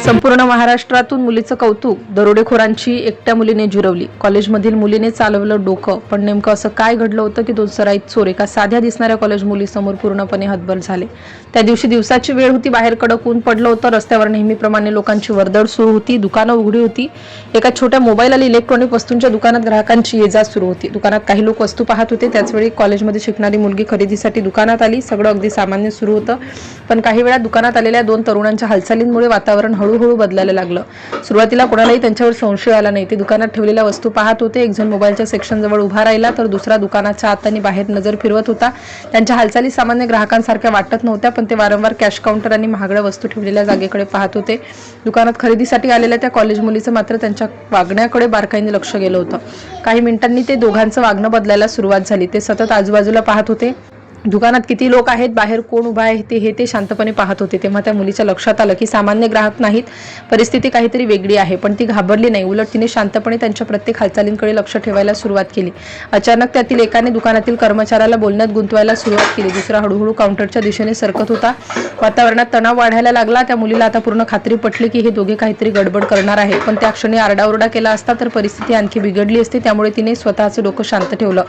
संपूर्ण महाराष्ट्रातून मुलीचं कौतुक, दरोडेखोरांची एकट्या मुलीने जुरवली. कॉलेजमधील मुलीने चालवलं डोकं, पण नेमकं असं काय घडलं होतं की दोन सराईत चोर एका साध्या दिसणाऱ्या कॉलेज मुलीसमोर पूर्णपणे हतबल झाले. त्या दिवशी दिवसाची वेळ होती, बाहेर कडक ऊन पडलं होतं. रस्त्यावर नेहमीप्रमाणे लोकांची वर्दळ सुरू होती, दुकानं उघडी होती. एका छोट्या मोबाईल आणि इलेक्ट्रॉनिक वस्तूंच्या दुकानात ग्राहकांची ये-जा सुरू होती. दुकानात काही लोक वस्तू पाहत होते. त्याचवेळी कॉलेजमध्ये शिकणारी मुलगी खरेदीसाठी दुकानात आली. सगळं अगदी सामान्य सुरू होतं, पण काही वेळा दुकानात आलेल्या दोन तरुणांच्या हालचालींमुळे वातावरण हळूहळू बदलायला लागलं. सुरुवातीला कोणालाही त्यांच्यावर संशय आला नाही. ते दुकानात ठेवलेल्या वस्तू पाहत होते. एक जण मोबाईलच्या सेक्शन जवळ उभा राहिला, तर दुसरा दुकानाच्या आत आणि बाहेर नजर फिरवत होता. त्यांच्या हालचाली सामान्य ग्राहकांसारख्या वाटत नव्हत्या, पण ते वारंवार कॅश काउंटर आणि महागड्या वस्तू ठेवलेल्या जागेकडे पाहत होते. दुकानात खरेदीसाठी आलेल्या त्या कॉलेज मुलीचं मात्र त्यांच्या वागण्याकडे बारकाईने लक्ष गेलं होतं. काही मिनिटांनी ते दोघांचं वागणं बदलायला सुरुवात झाली. ते सतत आजूबाजूला पाहत होते. दुकानात किती लोक आहेत, बाहेर कोण उभा आहे ते शांतपणे पाहत होते. तेव्हा त्या मुलीच्या लक्षात आलं की सामान्य ग्राहक नाहीत, परिस्थिती काहीतरी वेगळी आहे. पण ती घाबरली नाही. उलट तिने शांतपणे त्यांच्या प्रत्येक हालचालींकडे लक्ष ठेवायला सुरुवात केली. अचानक त्यातील एकाने दुकानातील कर्मचाऱ्याला बोलण्यात गुंतवायला सुरुवात केली. दुसरा हळूहळू काउंटरच्या दिशेने सरकत होता. वातावरणात तणाव वाढायला लागला. त्या मुलीला आता पूर्ण खात्री पटली की हे दोघे काहीतरी गडबड करणार आहेत. पण त्या क्षणी आरडाओरडा केला असता तर परिस्थिती आणखी बिघडली असती. त्यामुळे तिने स्वतःचं डोकं शांत ठेवलं.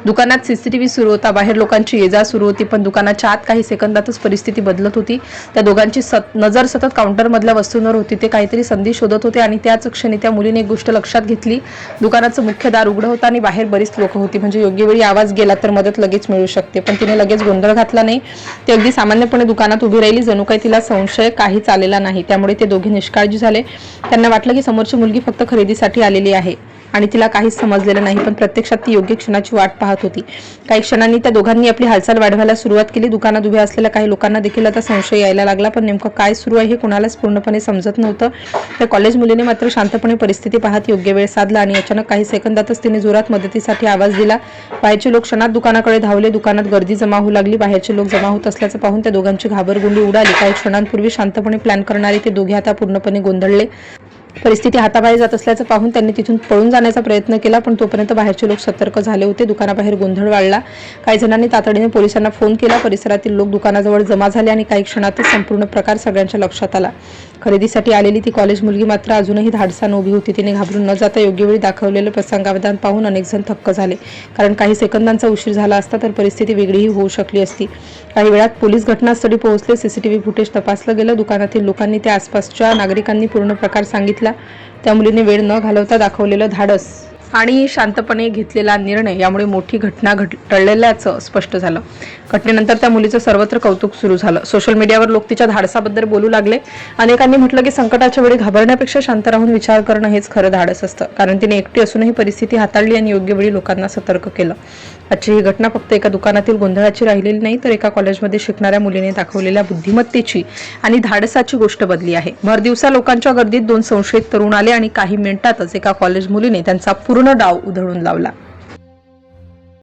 दुकानात सीसीटीव्ही सुरू होता, बाहेर लोकांची ये-जा सुरू होती, पण दुकानाच्या आत काही सेकंदातच परिस्थिती बदलत होती. त्या दोघांची नजर सतत काउंटरमधल्या वस्तूंवर होती. ते काहीतरी संधी शोधत होते आणि त्याच क्षणी त्या मुलीने एक गोष्ट लक्षात घेतली. दुकानाचं मुख्य दार उघडं होतं आणि बाहेर बरीच लोक होती. म्हणजे योग्य वेळी आवाज गेला तर मदत लगेच मिळू शकते. पण तिने लगेच गोंधळ घातला नाही. ती अगदी सामान्यपणे दुकानात उभी राहिली, जणू काही तिला संशय काहीच आलेला नाही. त्यामुळे ते दोघे निष्काळजी झाले. त्यांना वाटलं की समोरची मुलगी फक्त खरेदीसाठी आलेली आहे आणि तिला काहीच समजलेलं नाही, पण प्रत्यक्षात ती योग्य क्षणाची वाट पाहत होती. काही क्षणांनी त्या दोघांनी आपली हालचाल वाढवायला सुरुवात केली. दुकानात उभ्या असलेल्या काही लोकांना देखील आता संशय यायला लागला, पण नेमकं काय सुरू आहे हे कोणालाच पूर्णपणे समजत नव्हतं. त्या कॉलेज मुलीने मात्र शांतपणे परिस्थिती पाहत योग्य वेळ साधला आणि अचानक काही सेकंदातच तिने जोरात मदतीसाठी आवाज दिला. बाहेरचे लोक क्षणात दुकानाकडे धावले. दुकानात गर्दी जमा होऊ लागली. बाहेरचे लोक जमा होत असल्याचं पाहून त्या दोघांची घाबरगुंडी उडाली. काही क्षणांपूर्वी शांतपणे प्लॅन करणारे ते दोघे आता पूर्णपणे गोंधळले. परिस्थिती हाताबाहेर जात असल्याचं पाहून त्यांनी तिथून पळून जाण्याचा प्रयत्न केला, पण तोपर्यंत बाहेरचे लोक सतर्क झाले होते. दुकानाबाहेर गोंधळ वाढला. काही जणांनी तातडीने पोलिसांना फोन केला. परिसरातील लोक दुकानाजवळ जमा झाले आणि काही क्षणातच संपूर्ण प्रकार सगळ्यांच्या लक्षात आला. खरेदीसाठी आलेली ती कॉलेज मुलगी मात्र अजूनही धाडसानं उभी होती. तिने घाबरून न जाता योग्य वेळी दाखवलेलं प्रसंगावधान पाहून अनेक जण थक्क झाले, कारण काही सेकंदांचा उशीर झाला असता तर परिस्थिती वेगळीही होऊ शकली असती. काही वेळात पोलीस घटनास्थळी पोहोचले. सीसीटीव्ही फुटेज तपासलं गेलं. दुकानातील लोकांनी त्या आसपासच्या नागरिकांनी पूर्ण प्रकार सांगितला. त्या मुलीने वेळ न घालवता दाखवलेलं धाडस आणि शांतपणे घेतलेला निर्णय यामुळे मोठी घटना टळलेल्याचं स्पष्ट झालं. घटनेनंतर त्या मुलीचं सर्वत्र कौतुक सुरू झालं. सोशल मीडियावर लोक तिच्या धाडसाबद्दल बोलू लागले. अनेकांनी म्हटलं की संकटाच्या वेळी घाबरण्यापेक्षा शांत राहून विचार करणं हेच खरं धाडस असतं, कारण तिने एकटी असूनही परिस्थिती हाताळली आणि योग्य वेळी लोकांना सतर्क केलं. आजची ही घटना फक्त एका दुकानातील गोंधळाची राहिलेली नाही, तर एका कॉलेजमध्ये शिकणाऱ्या मुलीने दाखवलेल्या बुद्धिमत्तेची आणि धाडसाची गोष्ट बनली आहे. भरदिवसा लोकांच्या गर्दीत दोन संशयित तरुण आले आणि काही मिनिटातच एका कॉलेज मुलीने त्यांचा पूर्ण डाव उधळून लावला.